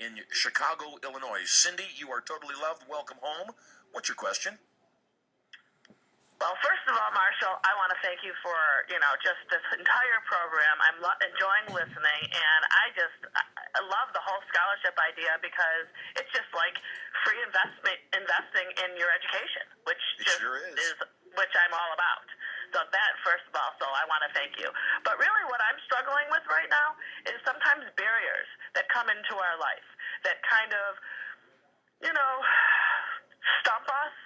in Chicago, Illinois. Cindy, you are totally loved. Welcome home. What's your question? Well, first of all, Marshall, I want to thank you for, just this entire program. I'm enjoying listening, and I love the whole scholarship idea because it's just like free investing in your education, which sure is which I'm all about. So that, first of all, so I want to thank you. But really what I'm struggling with right now is sometimes barriers that come into our life that kind of, stump us.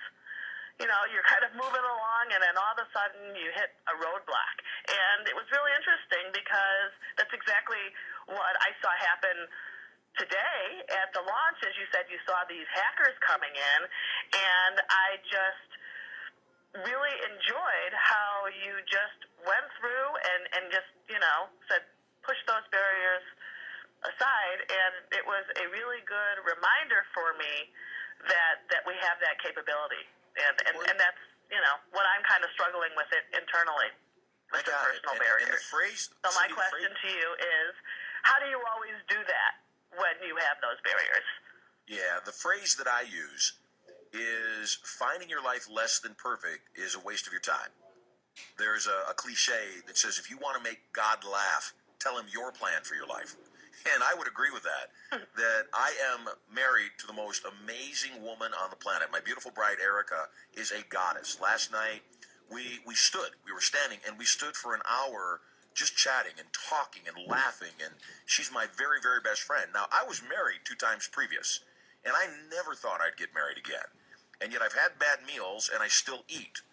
You're kind of moving along, and then all of a sudden you hit a roadblock. And it was really interesting because that's exactly what I saw happen today at the launch. As you said, you saw these hackers coming in, and I just really enjoyed how you just went through and just, said, push those barriers aside. And it was a really good reminder for me that we have that capability. And that's, what I'm kind of struggling with it internally, with the personal barriers. And the phrase, so my question to you is, how do you always do that when you have those barriers? Yeah, the phrase that I use is finding your life less than perfect is a waste of your time. There's a cliche that says, if you want to make God laugh, tell him your plan for your life. And I would agree with that, that I am married to the most amazing woman on the planet. My beautiful bride, Erica, is a goddess. Last night, we were standing, and we stood for an hour just chatting and talking and laughing, and she's my very, very best friend. Now, I was married 2 times previous, and I never thought I'd get married again. And yet I've had bad meals, and I still eat.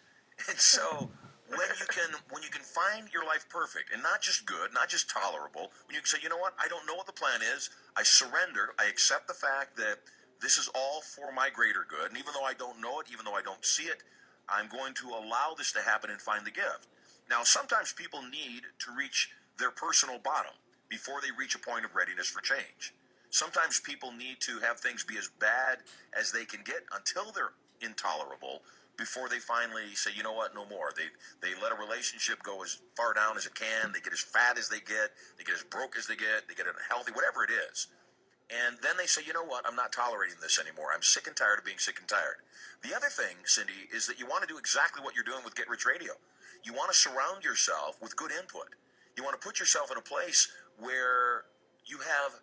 And so when you can find your life perfect and not just good, not just tolerable, when you can say, you know what, I don't know what the plan is, I surrender, I accept the fact that this is all for my greater good, and even though I don't know it, even though I don't see it, I'm going to allow this to happen and find the gift. Now, sometimes people need to reach their personal bottom before they reach a point of readiness for change. Sometimes people need to have things be as bad as they can get until they're intolerable, before they finally say, you know what, no more. They let a relationship go as far down as it can. They get as fat as they get as broke as they get unhealthy, whatever it is. And then they say, you know what, I'm not tolerating this anymore. I'm sick and tired of being sick and tired. The other thing, Cindy, is that you want to do exactly what you're doing with Get Rich Radio. You want to surround yourself with good input. You want to put yourself in a place where you have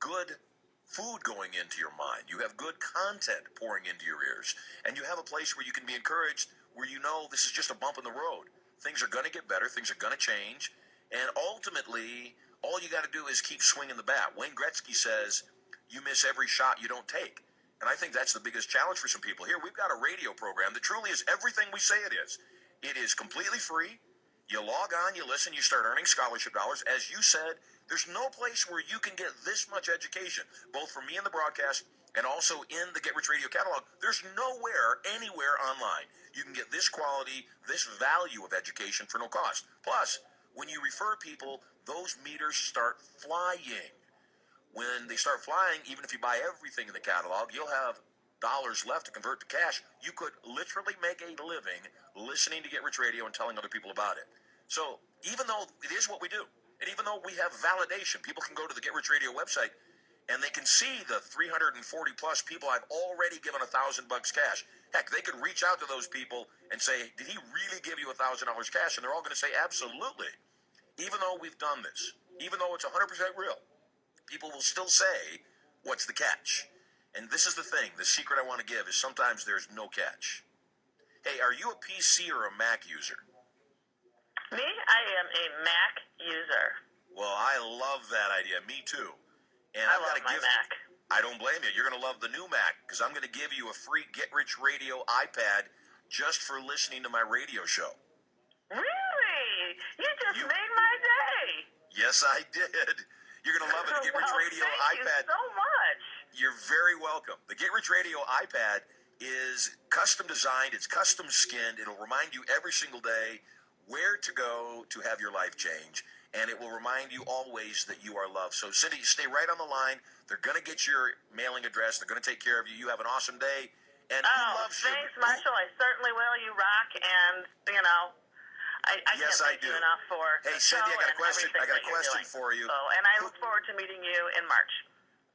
good food going into your mind. You have good content pouring into your ears. And you have a place where you can be encouraged, where you know this is just a bump in the road. Things are going to get better. Things are going to change. And ultimately, all you got to do is keep swinging the bat. Wayne Gretzky says, you miss every shot you don't take. And I think that's the biggest challenge for some people. Here, we've got a radio program that truly is everything we say it is. It is completely free. You log on, you listen, you start earning scholarship dollars. As you said, there's no place where you can get this much education, both from me in the broadcast and also in the Get Rich Radio catalog. There's nowhere, anywhere online you can get this quality, this value of education for no cost. Plus, when you refer people, those meters start flying. When they start flying, even if you buy everything in the catalog, you'll have dollars left to convert to cash. You could literally make a living listening to Get Rich Radio and telling other people about it. So even though it is what we do, and even though we have validation, people can go to the Get Rich Radio website and they can see the 340 plus people I've already given $1,000 cash. Heck, they could reach out to those people and say, did he really give you $1,000 cash? And they're all going to say, absolutely. Even though we've done this, even though it's 100% real, people will still say, what's the catch? And this is the thing, the secret I want to give is sometimes there's no catch. Hey, are you a PC or a Mac user? Me? I am a Mac user. Well, I love that idea. Me too. And I love my Mac. I don't blame you. You're going to love the new Mac because I'm going to give you a free Get Rich Radio iPad just for listening to my radio show. Really? You just made my day. Yes, I did. You're going to love it. The Get Rich Radio iPad. Thank you so much. You're very welcome. The Get Rich Radio iPad is custom designed. It's custom skinned. It'll remind you every single day where to go to have your life change. And it will remind you always that you are loved. So, Cindy, stay right on the line. They're going to get your mailing address. They're going to take care of you. You have an awesome day. And who loves you? Thanks, Marshall. I certainly will. You rock. And, I yes, can't thank you enough for Hey, the show. Cindy, I got a question. And I got a question for you. So, and I look forward to meeting you in March.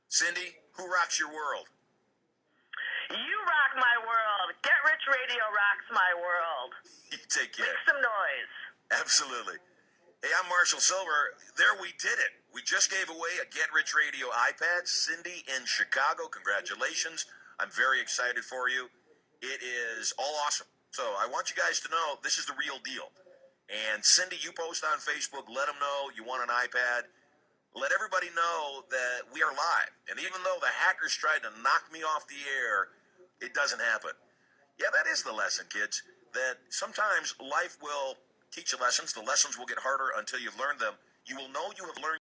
Cindy, who rocks your world? You rock my world. Get Rich Radio rocks my world. You take care. Make some noise. Absolutely. Hey, I'm Marshall Sylver. There, we did it. We just gave away a Get Rich Radio iPad. Cindy in Chicago, congratulations. I'm very excited for you. It is all awesome. So I want you guys to know this is the real deal. And Cindy, you post on Facebook, let them know you want an iPad. Let everybody know that we are live. And even though the hackers tried to knock me off the air, it doesn't happen. Yeah, that is the lesson, kids, that sometimes life will teach you lessons. The lessons will get harder until you've learned them. You will know you have learned